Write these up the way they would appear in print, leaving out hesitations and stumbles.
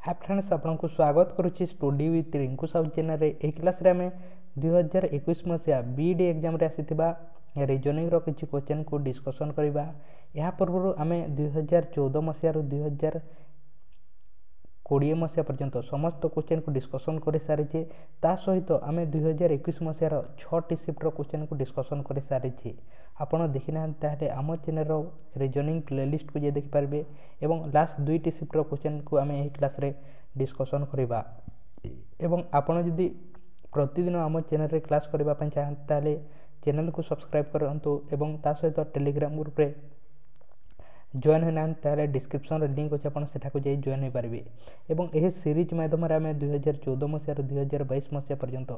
हाय friends आपको स्वागत करुच्ची study with Rinku Sahu channel रे क्लास रे आमे 2021 मसीहा बीडी एग्जाम रे आसीथिबा रीजनिंग रो किछि क्वेश्चन को डिस्कशन करबा। या पूर्व आमे 2014 मसीहा रो 2020 मसीहा पर्यंत समस्त क्वेश्चन को डिस्कशन कर सारी ता सहित आमे 2021 मसीहा रो 6टी शिफ्ट रो क्वेश्चन को डिस्कशन कर सारी आपण देखि ना ताहे आम चैनल रो रीजनिंग प्लेलिस्ट को जे देखि पारबे एवं लास्ट 2टी शिफ्ट रो क्वेश्चन को आमे एही क्लास रे डिस्कशन करबा। एवं आपण जदि प्रतिदिन आम चैनल रे क्लास करबा पय चाहते ताले चैनल को सब्सक्राइब करंतु एवं ता सहित टेलीग्राम ग्रुप रे जॉइन होना ताले डिस्क्रिप्शन रे लिंक अछि आपण सेठा को जाई जॉइन हो पारबे। एवं एही सीरीज माध्यम रे आमे 2014 मसीहा रो 2022 मसीहा पर्यंत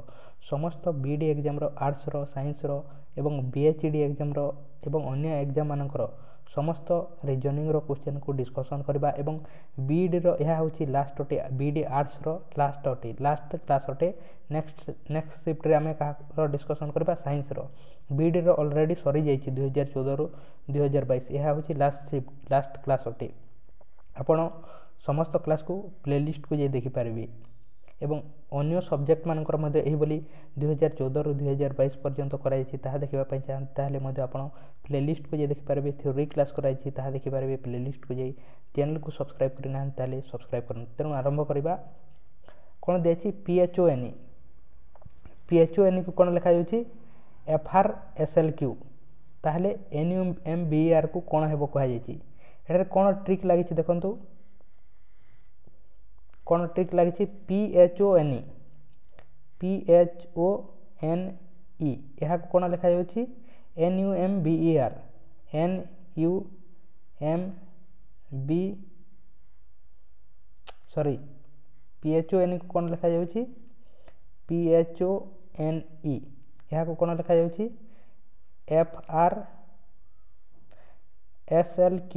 समस्त बीडी एग्जाम रो आर्ट्स रो साइंस रो एवं बीएचडी एग्जाम रो एवं अन्य एग्जाम मानकर समस्त रीजनिंग रो क्वेश्चन को डिस्कशन करबा। एवं बीडी रो यह होची लास्ट ओटे बीडी आर्ट्स रो लास्ट क्लास ओटे नेक्स्ट शिफ्ट रे आमे का रो डिस्कशन करबा साइंस रो। बीडी रो ऑलरेडी सरी जाईची 2014 रो 2022 यह होची लास्ट शिफ्ट लास्ट क्लास ओटे। आपण समस्त क्लास को प्लेलिस्ट को जे देखि पारबे एवं अन्य सब्जेक्ट मानकर मध्ये एही बोली 2014 रो 2022 पर्यंत कराइछि ताहा देखिबा पय चाहते ताले मध्ये आपण प्लेलिस्ट को जे देखि पारबे थ्योरी क्लास कराइछि ताहा देखि पारबे प्लेलिस्ट को जे चैनल को सब्सक्राइब करना ताले सब्सक्राइब करन। तेनु आरंभ करबा कोन देछि PHONE को कोन लिखा जाउछि FRSLQ ताहले NUMBR को कोन हेबो कहै जाइछि। एटारे कोन ट्रिक लागिछि देखंतु कोन ट्रिक लागिछि PHONE यह कोन लिखा जाउछि NUMBER PHONE को कोन लिखा जाउछि PHONE यह को कोन लिखा जाउछि FRSLQ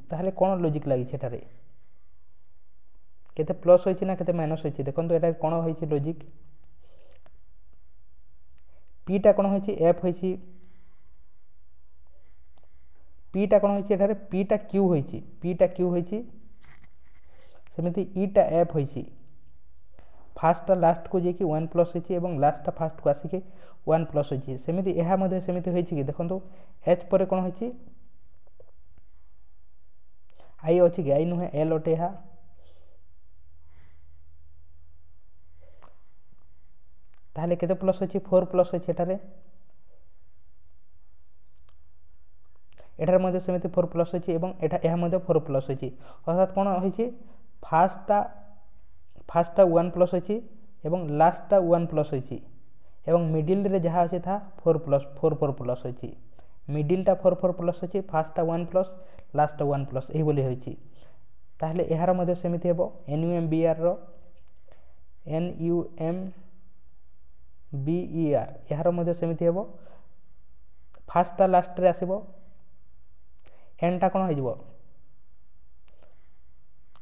ताहले कोन लॉजिक लागि छेटारे केते प्लस होइछि ना केते माइनस होइछि देखंतु एटा कोन होइछि लॉजिक p टा कोन होइछि f होइछि p टा कोन होइछि एटारे p टा q होइछि सेमिति e टा f होइछि फास्ट लास्ट को जे कि 1 प्लस होइछि एवं लास्ट फास्ट को आसी के 1 प्लस होइछि सेमिति एहा मध्ये सेमिति होइछि कि देखंतु h परे कोन होइछि i अछि कि i नुहे l ओटे हा ताहले केते प्लस होछि 4 प्लस होछि एटार मध्ये सेमिति 4 प्लस होछि एवं एटा एहा मध्ये 4 प्लस होछि अर्थात कोन होइछि फास्ट 1 प्लस होछि एवं लास्ट 1 प्लस होछि एवं मिडिल रे जहा अछि था 4 प्लस होछि मिडिल टा 4 प्लस होछि फास्ट 1 प्लस लास्ट 1 प्लस एही बोली होछि। ताहले एहार मध्ये सेमिति हेबो NUMBR रो NUMBER यार मध्ये सेमिति हेबो फास्ट लास्ट रे आसीबो n टा कोन हो जिवो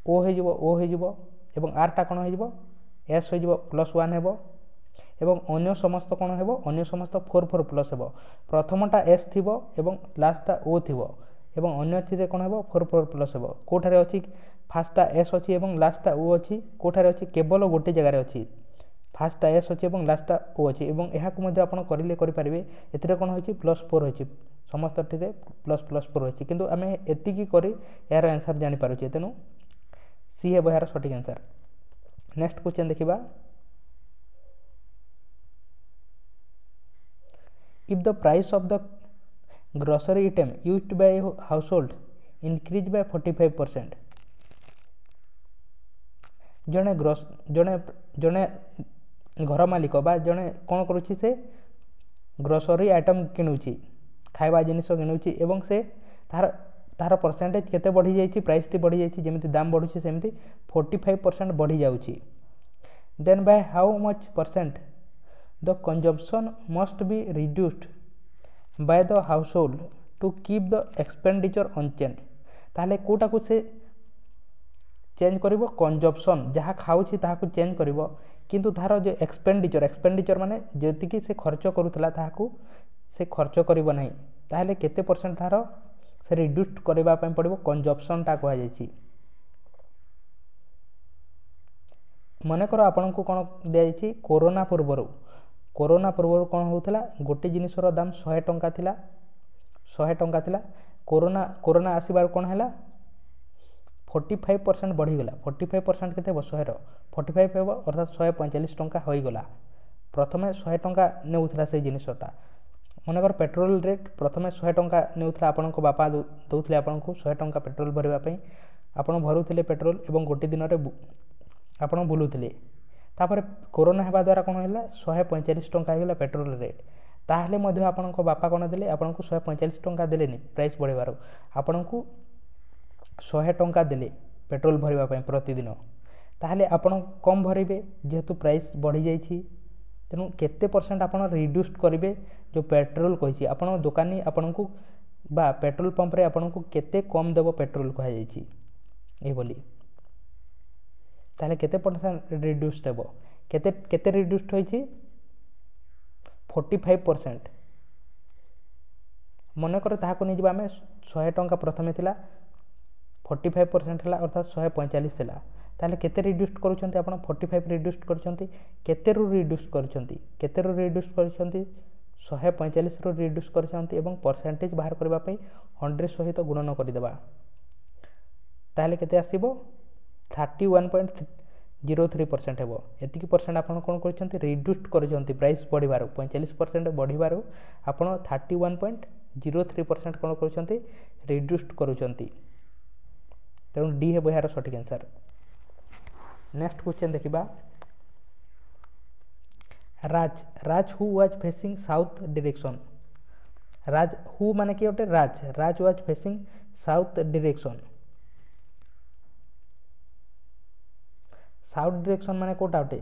o हो जिवो एवं r टा कोन हो जिवो s हो जिवो +1 हेबो एवं अन्य समस्त कोन हेबो अन्य समस्त 4 प्लस हेबो प्रथमटा s थिबो एवं लास्ट टा o थिबो एवं अन्य थिरे कोन हेबो 4 प्लस हेबो कोठारे अछि फास्ट s अछि एवं लास्ट o अछि कोठारे अछि केवल गोटे जगह रे अछि फास्ट s अछि एवं लास्ट o अछि एवं एहा को मध्ये आपण करिले करि परिबे एथिरे कोन होछि +4 होछि समस्त थिरे +4 होछि किंतु आमे एति की करी यार आंसर जानि पारु छी तेनु सी हेबो यार सटीक आंसर। नेक्स्ट क्वेश्चन देखिबा if the price of the grocery item used by a household increased by 45% जने घर मालिक बा जने कोन करूछि से ग्रोसरी आइटम किनुछि खाइबा जिनिस किनुछि एवं से तार परसेंटेज केते बढ़ी जाइछि प्राइस टी बढ़ी जाइछि जेमिति दाम बढ़ुछि सेमिति 45% बढ़ी जाउछि then by how much percent the consumption must be reduced by the household to keep the expenditure unchanged ताले कोटा को से चेंज करिवो कंजम्पशन जहा खाउछि ताहा को चेंज करिवो किंतु तार जे एक्सपेंडिचर माने जेति कि से खर्च करूतला ताहा को से खर्च करिवो नाही ताले केते परसेंट तार से रिड्यूस करबा पय पड़िबो कंजम्पशन ता कहै जायछि ମନେକର ଆପଣଙ୍କୁ କ'ଣ ଦିଆଯାଇଛି କୋରୋନା ପୂର୍ବରୁ କ'ଣ ହେଉଥିଲା ଗୋଟେ ଜିନିଷର ଦାମ 100 ଟଙ୍କା ଥିଲା 100 ଟଙ୍କା ଥିଲା କୋରୋନା ଆସିବାରୁ କ'ଣ ହେଲା 45% ବଢ଼ିଗଲା 45% କେତେ ହେବ 100ର 45 ହେବ ଅର୍ଥାତ୍ 145 ଟଙ୍କା ହୋଇଗଲା ପ୍ରଥମେ 100 ଟଙ୍କା ନେଉଥିଲା ସେଇ ଜିନିଷଟା ମନେକର ପେଟ୍ରୋଲ ରେଟ୍ ପ୍ରଥମେ 100 ଟଙ୍କା ନେଉଥିଲା ଆପଣଙ୍କ ବାପା ଦେଉଥିଲେ ଆପଣଙ୍କୁ 100 ଟଙ୍କା ପେଟ୍ରୋଲ ଭରିବା ପାଇଁ ଆପଣ ଭରୁଥିଲେ ପେଟ୍ରୋଲ ଏବଂ ଗୋଟେ ଦିନରେ ଆପଣ ବୁଲୁଥିଲେ ତାପରେ କୋରୋନା ହେବା ଦ୍ୱାରା କ'ଣ ହେଲା 145 ଟଙ୍କା ହେଇଗଲା ପେଟ୍ରୋଲ ରେଟ୍ ତାହେଲେ ମଧ୍ୟ ଆପଣଙ୍କ ବାପା କ'ଣ ଦେଲେ ଆପଣଙ୍କୁ 145 ଟଙ୍କା ଦେଲେନି ପ୍ରାଇସ୍ ବଢ଼ିବାରୁ ଆପଣଙ୍କୁ 100 ଟଙ୍କା ଦେଲେ ପେଟ୍ରୋଲ ଭରିବା ପାଇଁ ପ୍ରତିଦିନ ତାହେଲେ ଆପଣ କମ୍ ଭରିବେ ଯେହେତୁ ପ୍ରାଇସ୍ ବଢ଼ିଯାଇଛି ତେଣୁ କେତେ ପରସେଣ୍ଟ ଆପଣ ରିଡ୍ୟୁସ୍ କରିବେ ଯେଉଁ ପେଟ୍ରୋଲ କହିଛି ଆପଣ ଦୋକାନୀ ଆପଣଙ୍କୁ ବା ପେଟ୍ରୋଲ ପମ୍ପରେ ଆପଣଙ୍କୁ କେତେ କମ୍ ଦେବ ପେଟ୍ରୋଲ କୁହାଯାଇଛି ଏଇଭଳି ତାହେଲେ କେତେ ପରସେଣ୍ଟ ରିଡ୍ୟୁସ୍ ହେବ କେତେ ରିଡ୍ୟୁସ୍ ହୋଇଛି 45% ମନେକର ତାହାକୁ ନେଇଯିବା ଆମେ 100 ଟଙ୍କା ପ୍ରଥମେ ଥିଲା 45% ହେଲା ଅର୍ଥାତ୍ 145 ହେଲା ତାହେଲେ କେତେ ରିଡ୍ୟୁସ୍ କରୁଛନ୍ତି ଆପଣ 45 ରିଡ୍ୟୁସ୍ କରୁଛନ୍ତି କେତେରୁ ରିଡ୍ୟୁସ୍ କରୁଛନ୍ତି 145ରୁ ରିଡ୍ୟୁସ୍ କରିଛନ୍ତି ଏବଂ ପରସେଣ୍ଟେଜ୍ ବାହାର କରିବା ପାଇଁ 100 ସହିତ ଗୁଣନ କରିଦେବା ତାହେଲେ କେତେ ଆସିବ 31.03% ହେବ ଏତିକି ପରସେଣ୍ଟ ଆପଣ କ'ଣ କରିଛନ୍ତି ରିଡ୍ୟୁସ୍ କରିଛନ୍ତି ପ୍ରାଇସ୍ ବଢ଼ିବାରୁ 45% ବଢ଼ିବାରୁ ଆପଣ 31.03% କ'ଣ କରୁଛନ୍ତି ରିଡ୍ୟୁସ୍ କରୁଛନ୍ତି ତେଣୁ ଡି ହେବ ଏହାର ସଠିକ୍ ଆନ୍ସର ନେକ୍ସଟ କ୍ୱେଶ୍ଚନ୍ ଦେଖିବା Raj who was facing south direction Raj who ମାନେ କି ଗୋଟେ Raj was facing south direction south direction ମାନେ କେଉଁଟା ଅଟେ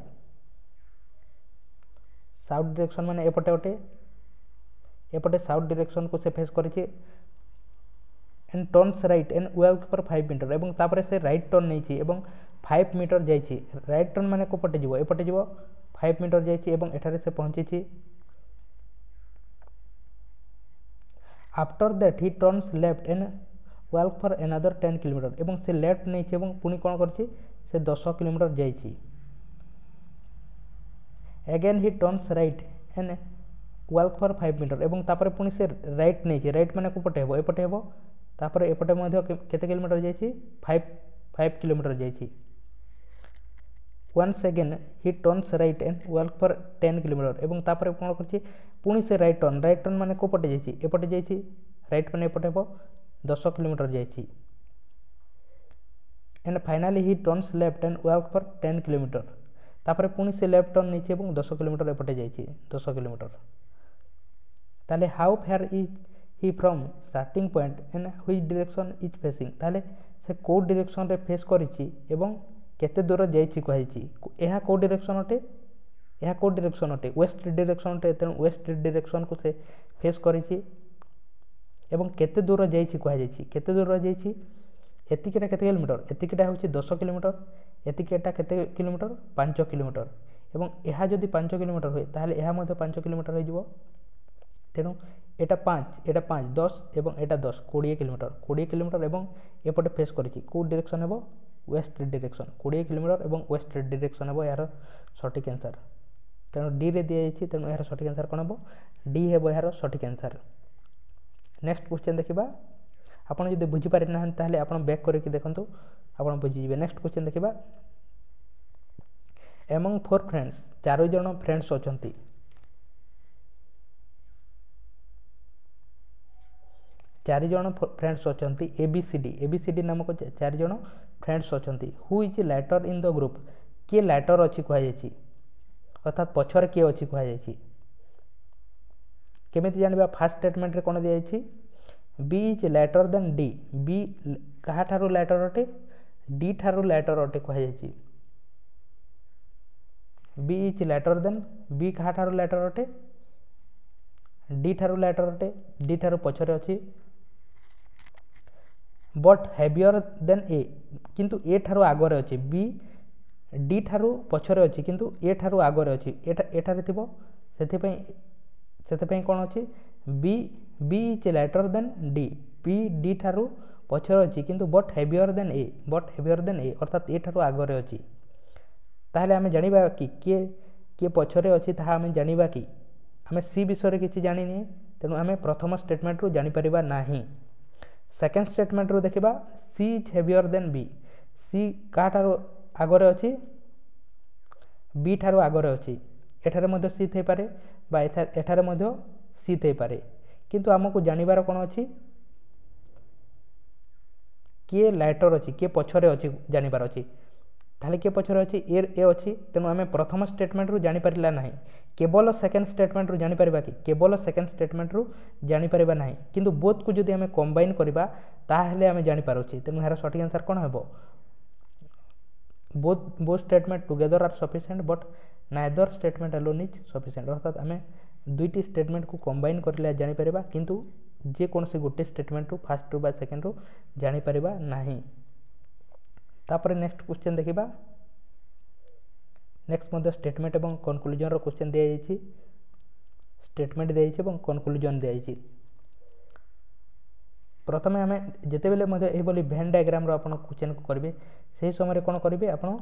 ସାଉଥ ଡିରେକ୍ସନ୍ ମାନେ ଏପଟେ ସାଉଥ ଡିରେକ୍ସନ୍କୁ ସେ ଫେସ୍ କରିଛି and turns right and walks for 5 meter ଏବଂ ତାପରେ ସେ ରାଇଟ୍ ଟର୍ନ ନେଇଛି ଏବଂ 5 ମିଟର ଯାଇଛି ରାଇଟ୍ ଟର୍ନ ମାନେ କେଉଁପଟେ ଯିବ ଏପଟେ ଯିବ 5 ମିଟର ଯାଇଛି ଏବଂ ଏଠାରେ ସେ ପହଞ୍ଚିଛି after that he turns left and walks for another 10 kilometer ଏବଂ ସେ ଲେଫ୍ଟ ନେଇଛି ଏବଂ ପୁଣି କ'ଣ କରିଛି ସେ 10 କିଲୋମିଟର ଯାଇଛି again he turns right and walks for 5 meter ଏବଂ ତାପରେ ପୁଣି ସେ ରାଇଟ୍ ନେଇଛି ରାଇଟ୍ ମାନେ କେଉଁପଟେ ହେବ ଏପଟେ ହେବ ତାପରେ ଏପଟେ ମଧ୍ୟ କେତେ କିଲୋମିଟର ଯାଇଛି 5 କିଲୋମିଟର ଯାଇଛି once again he turns right and walks for 10 kilometer ଏବଂ ତାପରେ କ'ଣ କରିଛି ପୁଣି ସେ ରାଇଟ୍ ଟର୍ନ ମାନେ କେଉଁପଟେ ଯାଇଛି ଏପଟେ ଯାଇଛି ରାଇଟ୍ ମାନେ ଏପଟେ ହେବ 10 କିଲୋମିଟର ଯାଇଛି and finally he turns left and walks for 10 kilometer ତାପରେ ପୁଣି ସେ ଲେଫ୍ଟ ଟର୍ନ ନେଇଛି ଏବଂ 10 କିଲୋମିଟର ଏପଟେ ଯାଇଛି 10 କିଲୋମିଟର ତାହେଲେ how far is he from starting point and which direction is facing ତାହେଲେ ସେ କେଉଁ ଡିରେକ୍ସନରେ ଫେସ୍ କରିଛି ଏବଂ କେତେ ଦୂର ଯାଇଛି କୁହାଯାଇଛି ଏହା କେଉଁ ଡିରେକ୍ସନ୍ ଅଟେ ୱେଷ୍ଟ ଡିରେକ୍ସନ୍ ଅଟେ ତେଣୁ ୱେଷ୍ଟ ଡିରେକ୍ସନ୍କୁ ସେ ଫେସ୍ କରିଛି ଏବଂ କେତେ ଦୂର ଯାଇଛି କୁହାଯାଇଛି କେତେ ଦୂର ଯାଇଛି ଏତିକିଟା କେତେ କିଲୋମିଟର ଏତିକିଟା ହେଉଛି 10 କିଲୋମିଟର ଏତିକିଟା କେତେ କିଲୋମିଟର 5 କିଲୋମିଟର ଏବଂ ଏହା ଯଦି 5 କିଲୋମିଟର ହୁଏ ତାହେଲେ ଏହା ମଧ୍ୟ 5 କିଲୋମିଟର ହୋଇଯିବ ତେଣୁ এটা 5 10 এবং এটা 10 20 কিলোমিଟর এবং এপটে ফেস করেছি কেউ ডিরেকশন ହେବ ওয়েস্ট ডিরেকশন 20 কিলোমিটর এবং ওয়েস্ট ডিরেকশন ହେବ এর সঠিক आंसर তেଣୁ ডি রে দিয়েছি তেଣୁ এর সঠিক आंसर কোন ହେବ ডি ହେବ এর সঠিক आंसर নেক্সট क्वेश्चन देखिबा आपण যদি বুঝি পারি না তাহলে आपण ব্যাক করিকি দেখন্তু आपण বুঝি ଯିବେ নেক্সট क्वेश्चन देखिबा among four friends चारो जण फ्रेंड्स अछंती चारि जण फ्रेंड्स अछंती एबीसीडी नामक चारि जण फ्रेंड्स अछंती who is lighter in the group के लाइटर अछि कहै जायछि अर्थात पछर के अछि कहै जायछि केमिति जानबा फर्स्ट स्टेटमेंट रे कोन दिया जायछि B is lighter than D B कहा थारो लाइटर अटे डी थारो लाइटर अटे कहै जायछि B is lighter than B कहा थारो लाइटर अटे डी थारो लाइटर अटे डी थारो पछरे अछि बट हेवियर देन ए किंतु ए ठारो आगरे अछि बी डी ठारो पछरे अछि किंतु ए ठारो आगरे अछि एठारे थिबो सेते पई कोन अछि B is lighter than D B D ठारो पछरे अछि किंतु बट हेवियर देन ए अर्थात ए ठारो आगरे अछि ताहले आमे जानिबा कि किए पछरे अछि ताहा आमे जानिबा कि आमे सी विषय किछि जानिनी तेणु आमे प्रथम स्टेटमेंट रु जानि परिबा नाही। सेकेंड स्टेटमेंट रु देखिबा सी इज हेवियर देन बी। सी का ठारो आगरे अछि बी ठारो आगरे अछि। एठारे मध्ये सी थै पारे बा एठारे मध्ये सी थै पारे किंतु हमकु जानिबार कोन अछि किए लाइटर अछि किए पछरे अछि जानिबार अछि। ताहले किए पछरे अछि ए अछि तेणु आमे प्रथम स्टेटमेंट रु जानि परिला नाही। केवल सेकेंड स्टेटमेंट रु जानि परिबा कि केवल सेकेंड स्टेटमेंट रु जानि परिबा नाही किंतु बोथ को जदि आमे कंबाइन करिबा ताहले आमे जानि पारुछि। तेणु एहार सठिक आंसर कोन हेबो both statement together are sufficient but neither statement alone is sufficient. अर्थात आमे दुईटी स्टेटमेंट को कंबाइन करले जानि परिबा किंतु जे कोनसे गोटे स्टेटमेंट रु फर्स्ट रु बा सेकेंड रु जानि परिबा नाही। तापर नेक्स्ट क्वेश्चन देखिबा। नेक्स्ट मध्ये स्टेटमेंट एवं कंक्लूजन रो क्वेश्चन दिया जायछि। स्टेटमेंट दिया जायछि एवं कंक्लूजन दिया जायछि। प्रथमे आमे जेते बेले मध्ये एही बोली वेन डायग्राम रो आपण क्वेश्चन को करबे सेही समय रे कोन करबे आपण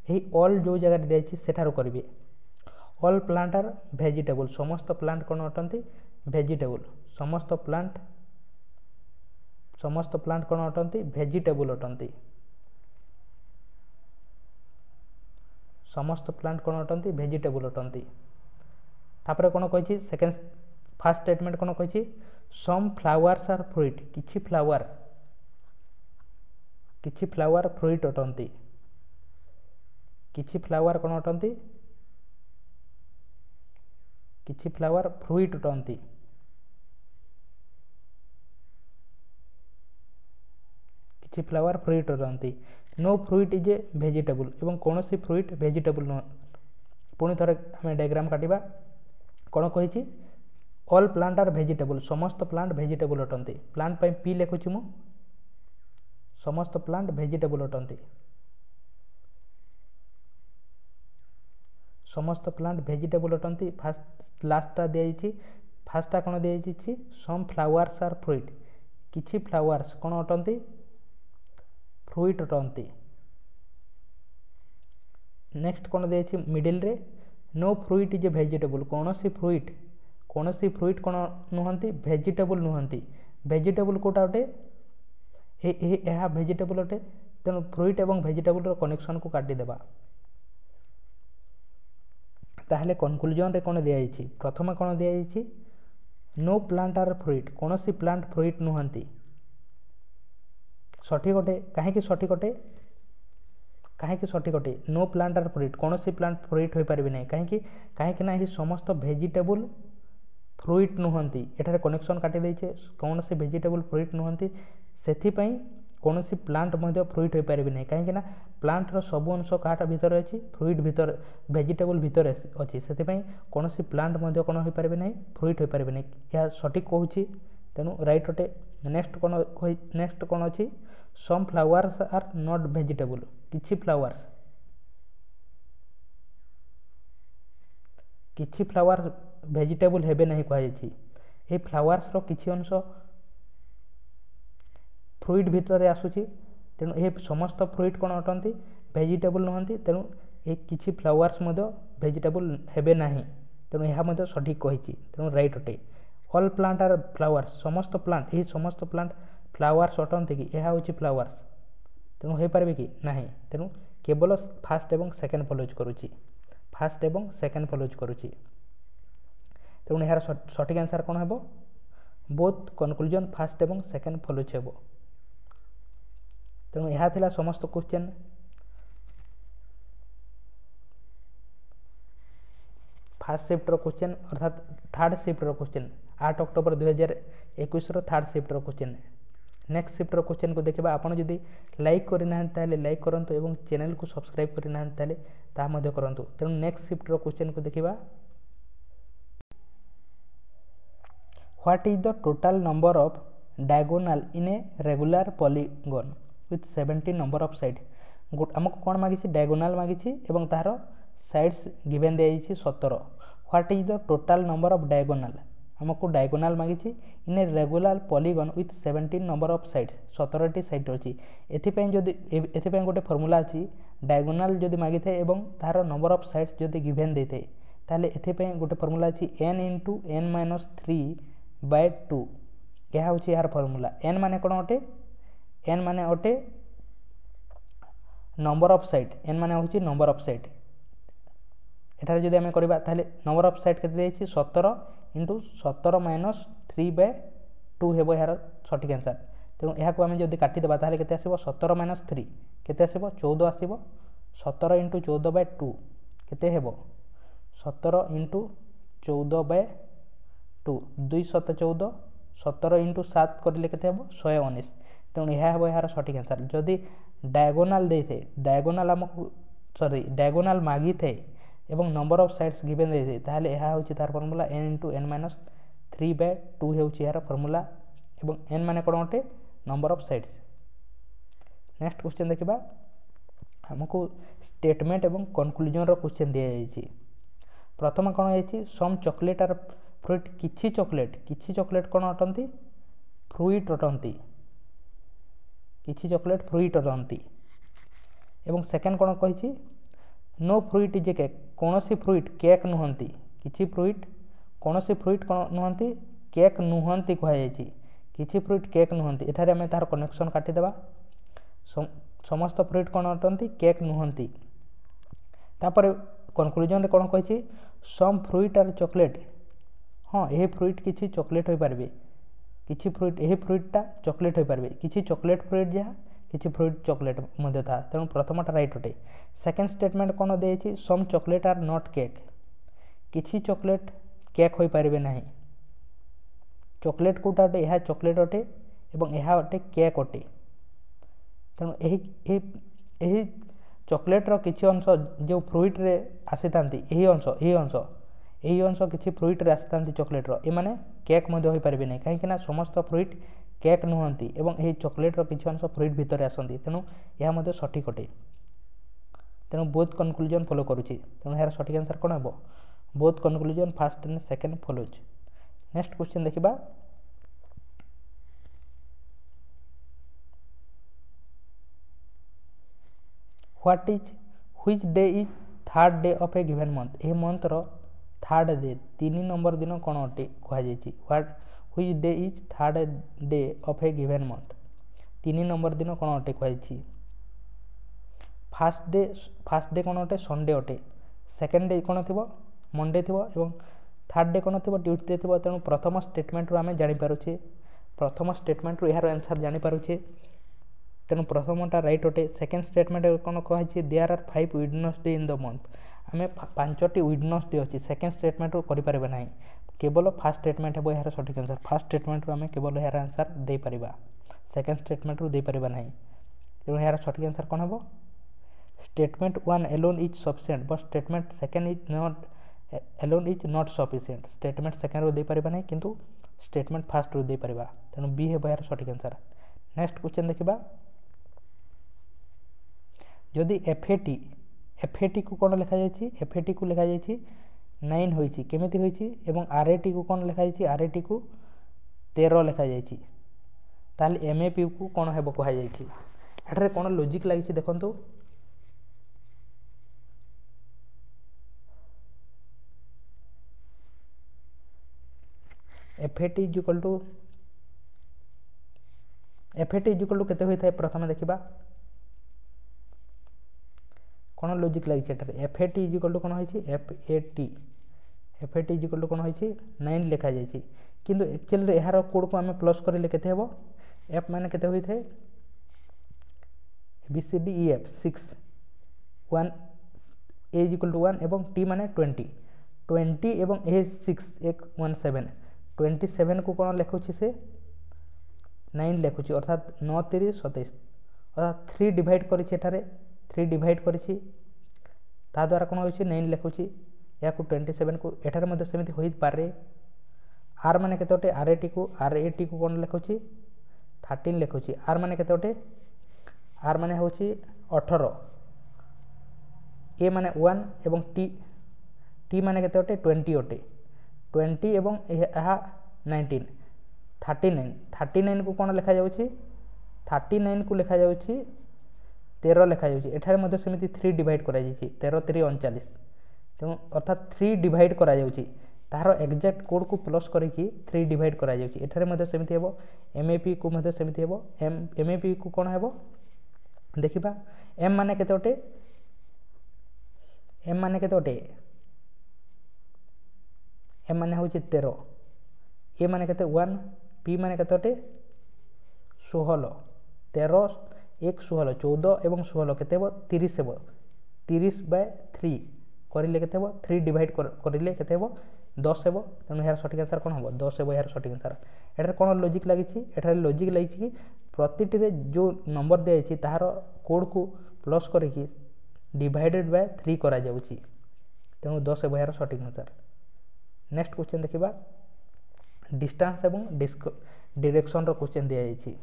एही ऑल जो जगह दिया जायछि सेठारो करबे। ऑल प्लांट आर वेजिटेबल समस्त प्लांट कोन अटंती वेजिटेबल समस्त प्लांट कोन अटंती वेजिटेबल अटंती। समस्त प्लांट कोन अटंती वेजिटेबल अटंती। तापर कोन कहछि सेकंड फर्स्ट स्टेटमेंट कोन कहछि सम फ्लावर्स आर फ्रूट किछि फ्लावर फ्रूट अटंती। किछि फ्लावर कोन अटंती किछि फ्लावर फ्रूट अटंती। किछि फ्लावर फ्रूट अटंती। No fruit is a vegetable एवं कोनोसी फ्रूट वेजिटेबल न। पुणी थरे हमें डायग्राम काटिबा कोन कहिछि ऑल प्लांट आर वेजिटेबल समस्त प्लांट वेजिटेबल अटंती। प्लांट पई पी लेखुछि मु समस्त प्लांट वेजिटेबल अटंती। समस्त प्लांट वेजिटेबल अटंती। फर्स्ट लास्टटा दिया जायछि फर्स्टटा कोन दिया जायछि सम फ्लावर्स आर फ्रूट किछि फ्लावर्स कोन अटंती फ्रूट अटंती। नेक्स्ट कोन दिया जायछि मिडिल रे no fruit is a vegetable कोनोसी फ्रूट कोन नुहंती वेजिटेबल नुहंती। वेजिटेबल कोटा अटे एहा वेजिटेबल अटे तेणु फ्रूट एवं वेजिटेबल रो कनेक्शन को काटी देबा। ताहले कंक्लूजन रे कोन दिया जायछि प्रथम कोन दिया जायछि नो प्लांट आर फ्रूट कोनोसी प्लांट फ्रूट नुहंती। सठिक अटे काहेकि सठिक अटे नो प्लांट आर फ्रूट कोनोसी प्लांट फ्रूट होई परबे नै काहेकि ना ही समस्त वेजिटेबल फ्रूट नुहंती। एठारे कनेक्शन काटी दैछे कोनोसी वेजिटेबल फ्रूट नुहंती सेथि पई कोनोसी प्लांट मध्ये फ्रूट होई परबे नै काहेकि ना प्लांट रो सब अंश काटा भीतर अछि फ्रूट भीतर वेजिटेबल भीतर अछि सेथि पई कोनोसी प्लांट मध्ये कोन होई परबे नै फ्रूट होई परबे नै। या सठिक कहूछि तेनु राइट अटे। नेक्स्ट कोन अछि some flowers are not vegetable किछि फ्लावर वेजिटेबल हेबे नहीं कहा जायछि। ए फ्लावर्स रो किछि अंश फ्रूट भीतर आसुछि तेणु ए समस्त फ्रूट कोन अटंती वेजिटेबल नहंती तेणु ए किछि फ्लावर्स मध्ये वेजिटेबल हेबे नाही तेणु एहा मध्ये सठिक कहिछि तेणु राइट अटे। ऑल प्लांट आर फ्लावर्स समस्त प्लांट फ्लावर्स अटंती कि एहा होछि फ्लावर्स तेणु हे परबे कि नाही तेणु केवल फर्स्ट एवं सेकंड फॉलोज करूछि तेणु एहार सठिक आंसर कोन हेबो बोथ कंक्लूजन फर्स्ट एवं सेकंड फॉलोज हेबो। तेणु एहा थिला समस्त क्वेश्चन। फर्स्ट शिफ्ट रो क्वेश्चन अर्थात थर्ड शिफ्ट रो क्वेश्चन 8 अक्टोबर 2021 रो थर्ड शिफ्ट रो क्वेश्चन। नेक्स्ट शिफ्ट रो क्वेश्चन को देखिबा आपण जदि लाइक करि ना ताले लाइक करंतु एवं चैनल को सब्सक्राइब करि ना ताले ता मध्ये करंतु। तेणु नेक्स्ट शिफ्ट रो क्वेश्चन को देखिबा what is the total number of diagonal in a regular polygon with 17 number of side. हमको कोन मागिछि डायगोनल मागिछि एवं तारो साइड्स गिवन दे जाइछि 17। What is the total number of diagonal आमको डायगोनाल मागिछि in a regular polygon with 17 number of sides 17टी side अछि एथिपय जदि एथिपय गोटे फॉर्मूला अछि डायगोनाल जदि मागी थाए एवं तार नंबर ऑफ साइड्स जदि गिवन देते ताले एथिपय गोटे फॉर्मूला अछि n * n - 3/2 यह होछि यार फॉर्मूला n माने कोन अटे n माने अटे नंबर ऑफ साइड n माने होछि नंबर ऑफ साइड एठारे जदि आमे करबा ताले नंबर ऑफ साइड केते देछि 17 * 17 - 3/2 हेबो यार सटीक आंसर तेणु यह को आमे जदि काटि देबा ताले केते आसीबो 17 - 3 केते आसीबो 14 आसीबो 17 * 14/2 केते हेबो 17 * 14/2 2 * 7 = 14 17 * 7 करले केते हेबो 119 तेणु यह हेबो यार सटीक आंसर जदि डायगोनाल देथे डायगोनाल हमकु सॉरी डायगोनाल मागी थे एवं नंबर ऑफ साइड्स गिवन देथे ताले यह होछि तार फार्मूला n * n - 3/2 हेउछि यार फार्मूला एवं n माने कोन अटे number of sides next question देखिबा हमकु स्टेटमेंट एवं कंक्लूजन रो क्वेश्चन दिया जायछि प्रथम कोन आइछि सम चॉकलेट आर फ्रूट किछि चॉकलेट कोन अटंती फ्रूट अटंती किछि चॉकलेट फ्रूट अटंती एवं सेकंड कोन कहिछि no fruit is a cake कोनोसी फ्रूट केक नुहंती किछि फ्रूट कोनोसी फ्रूट कोन नुहंती केक नुहंती कहै जायछि किछि फ्रूट केक नुहंती एठारे हम तार कनेक्शन काटि देबा समस्त फ्रूट कोन अटंती केक नुहंती तापर कंक्लूजन रे कोन कहिछि सम फ्रूट आर चॉकलेट हां एही फ्रूट किछि चॉकलेट होई परबे किछि फ्रूट एही फ्रूटटा चॉकलेट होई परबे किछि चॉकलेट फ्रूट जा किछि फ्रूट चॉकलेट मध्ये था तेणु प्रथमटा राइट अटे सेकंड स्टेटमेंट कोन देछि some chocolate are not cake किछि चॉकलेट केक होई परबे नाही चॉकलेट कोटा अटे यह चॉकलेट अटे एवं यह अटे केक अटे तेणु एही चॉकलेट रो किछि अंश जो फ्रूट रे आसीतांती एही अंश किछि फ्रूट रे आसीतांती चॉकलेट रो ए माने केक मध्ये होई परबे नाही काहे कि ना समस्त फ्रूट केक नुहंती एवं एही चॉकलेट रो किछि अंश फ्रूट भितर आसंती तेणु यह मध्ये सटीक अटे तेणु बोथ कंक्लूजन फॉलो करूछि तेणु यार सटीक आंसर कोन हेबो both conclusion first and second follows next question देखिबा what is which day is third day of a given month a month रो थर्ड डे 3 नंबर दिन कोन अटे कहै जायछि which day is third day of a given month 3 number दिन कोन अटे कहै जायछि फर्स्ट डे कोन अटे संडे अटे सेकंड डे कोन थिबो मंडे थिबो एवं थर्ड डे कोन थिबो ट्यूसडे थिबो तेणु प्रथम स्टेटमेंट रो आमे जानि पारुछे प्रथम स्टेटमेंट रो यार आंसर जानि पारुछे तेणु प्रथमटा राइट अटे सेकंड स्टेटमेंट कोन कहै there are 5 Wednesday in the month आमे 5टी वेडनेसडे अछि सेकंड स्टेटमेंट रो करि परबे नाही केवल फर्स्ट स्टेटमेंट हेबो यार सटीक आंसर फर्स्ट स्टेटमेंट रो आमे केवल यार आंसर दे परिबा सेकंड स्टेटमेंट रो दे परिबा नाही तेणु यार सटीक आंसर कोन हेबो statement 1 alone is sufficient but statement second is not alone is not sufficient statement second रो दे परिबा नै किंतु statement first रो दे परिबा तेनु बी हेबो यार सटीक आंसर नेक्स्ट क्वेश्चन देखिबा जदि FAT को कोन लिखा जायछि FAT को लिखा जायछि 9 होईछि केमिति होईछि एवं RAT को कोन लिखा जायछि RAT को 13 लिखा जायछि ताले MAP को कोन हेबो कहै जायछि एठारे कोन लॉजिक लागिछि देखंतु FAT इज इक्वल टू केते होई थाए प्रथम देखिबा कोन लॉजिक लागि एठारे FAT इज इक्वल टू कोन होईछि FAT इज इक्वल टू कोन होईछि 9 लिखा जायछि किंतु एक्चुअली रे एहार कोड को हमें प्लस करले केते हेबो f माने केते होई थाए BCDEF 6 1 a is equal to 1 एवं t माने 20 एवं a 6 एक 17 27 को कोन लेखुछि से 9 लेखुछि अर्थात 9 3 27 अर्थात 3 डिवाइड करिछि एठारे 3 डिवाइड करिछि ता द्वारा कोन होइछि 9 लेखुछि या को 27 को एठारे मध्ये समिति होई पारे r माने केते ओटे RAT को कोन लेखुछि 13 लेखुछि r माने केते ओटे r माने होछि 18 a माने 1 एवं t माने केते ओटे 20 ओटे 20 এবং ଏହା 19 39 को कौन लिखा जाउछि 39 को लिखा जाउछि 13 लिखा जाउछि एठारे मध्ये सेमिति 3 डिवाइड करा जाइछि 13 3 39 तेणु अर्थात 3 डिवाइड करा जाउछि तार एक्जाक्ट कोड को प्लस करिकि 3 डिवाइड करा जाउछि एठारे मध्ये सेमिति हेबो एमएपी को मध्ये सेमिति हेबो एमएपी को कोन हेबो देखिबा एम माने केते ओटे एम माने केते ओटे एम माने होछि 13 ए माने केते 1 पी माने केते ओटे 16 13 1 16 14 एवं 16 केते हेबो 30 हेबो 30/3 करिले केते हेबो 3 डिवाइड करिले केते हेबो 10 हेबो तेणु यार सठिक आंसर कोन हेबो 10 हेबो यार सठिक आंसर एठार कोन लॉजिक लागिछि एठार लॉजिक लागिछि कि प्रतिटी रे जो नंबर दे अछि ताहार कोड को प्लस करिकि डिवाइडेड बाय 3 करा जाउछि तेणु 10 हेबो यार सठिक आंसर नेक्स्ट क्वेश्चन देखिबा डिस्टेंस एवं डायरेक्शन रो क्वेश्चन दिया जाइछि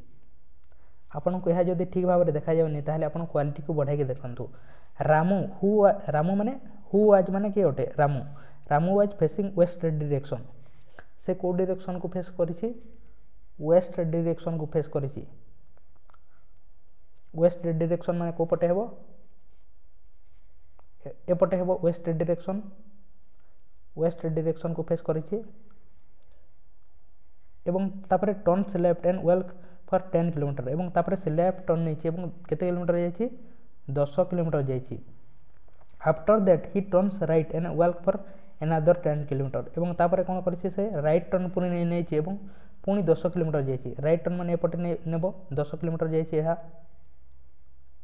आपन को यह जदि ठीक भाव देखा जाउनी ताहले आपन क्वालिटी को बढ़ाई के देखंतु रामू माने हु वाज माने के ओटे Ramu was facing west direction से को डायरेक्शन को फेस करिछि वेस्ट डायरेक्शन को फेस करिछि वेस्ट डायरेक्शन माने को पटे हेबो ए पटे हेबो वेस्ट डायरेक्शन को फेस करिछि एवं तापरे turns left and walk for 10 kilometre एवं तापरे से लेफ्ट टर्न नेछि एवं केते किलोमीटर जाइछि 10 किलोमीटर जाइछि after that he turns right and walk for another 10 kilometre एवं तापरे कोन करिछि से राइट टर्न पुनी नेछि एवं पुनी 10 किलोमीटर जाइछि राइट टर्न माने एपटे नेबो 10 किलोमीटर जाइछि एहा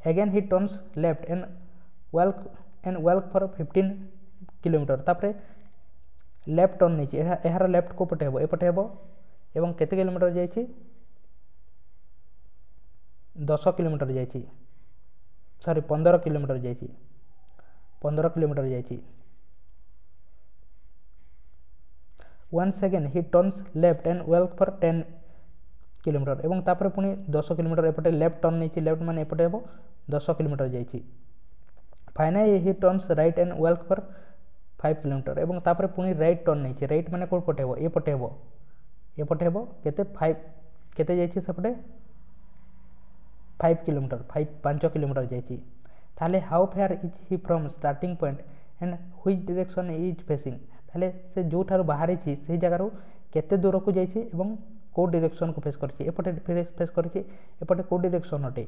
again he turns left and walk for 15 kilometre तापरे लेफ्ट टर्न नेछि एहार लेफ्ट को पटे हेबो एपटे हेबो एवं केते किलोमीटर जाइछि 10 किलोमीटर जाइछि सॉरी 15 किलोमीटर जाइछि 15 किलोमीटर जाइछि once again he turns left and walk for 10 kilometre एवं तापर पुनी 10 किलोमीटर एपटे लेफ्ट टर्न नेछि लेफ्ट माने एपटे हेबो 10 किलोमीटर जाइछि finally he turns right and walk for 5 kilometre एवं तापर पुनी राइट टर्न नेछि राइट माने कोन पटे हेबो एपटे हेबो केते 5 केते जाइछि सेपटे 5 किलोमीटर 5 किलोमीटर जाइछि ताले how fair is he from starting point and which direction is facing ताले से जो थारो बाहरी छी से जगह रो केते दूर को जाइछि एवं को डायरेक्शन को फेस करछि एपटे फेस करछि एपटे को डायरेक्शन अटे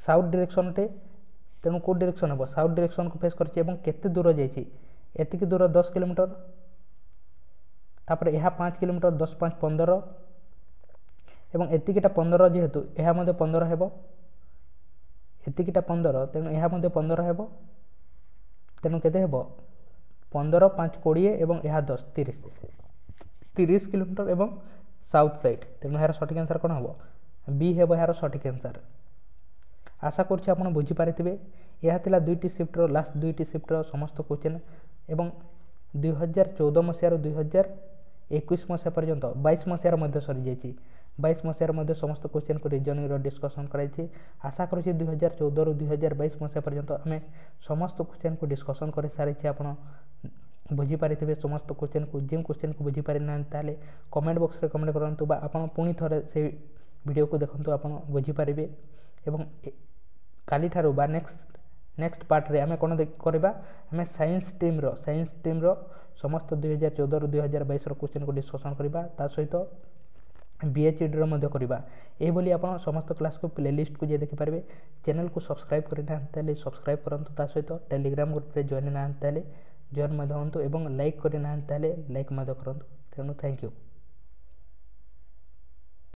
साउथ डायरेक्शन अटे तेनु को डायरेक्शन हबो साउथ डायरेक्शन को फेस करछि एवं केते दूर जाइछि एति की दूर 10 किलोमीटर तापर एहा 5 किलोमीटर 10 5 15 एवं एतिकिटा 15 जेहेतु एहा मध्ये 15 हेबो एतिकिटा 15 तेनु एहा मध्ये 15 हेबो तेनु केते हेबो 15 5 20 एवं एहा 10 30 किलोमीटर एवं साउथ साइड तेनु एहार सठिक आंसर कोन हेबो बी हेबो एहार सठिक आंसर आशा करछि आपण बुझी पारिथिबे एहा तिला दुईटी शिफ्ट रो लास्ट दुईटी शिफ्ट रो समस्त क्वेश्चन एवं 2014 मसिया रो 2021 मसिया पर्यंत 22 मसिया मध्ये सरी जाइछि 22 मसिया मध्ये समस्त क्वेश्चन को रीजनिंग रो डिस्कशन कराइछि आशा करूछि 2014 रो 2022 मसिया पर्यंत हमें समस्त क्वेश्चन को डिस्कशन कर सारिछि आपण बुझी पारिथिबे समस्त क्वेश्चन को जिन क्वेश्चन को बुझी पारि ना ताले कमेंट बॉक्स रे कमेंट करंतु बा आपण पुनी थरे से वीडियो को देखंतु आपण बुझी पारिबे एवं काली थारो बा नेक्स्ट पार्ट रे हमें कोन करबा हमें साइंस टीम रो समस्त 2014 रो 2022 रो क्वेश्चन को डिस्कशन करबा ता सहित बीएचडी रो मध्ये करबा एही बोली आपण समस्त क्लास को प्लेलिस्ट को जे देखि पारबे चैनल को सब्सक्राइब करना ताले सब्सक्राइब करंतु ता सहित टेलीग्राम ग्रुप रे जॉइन ना ताले जॉइन मध्ये होंतु एवं लाइक करना ताले लाइक मध्ये करंतु तेनु थैंक यू।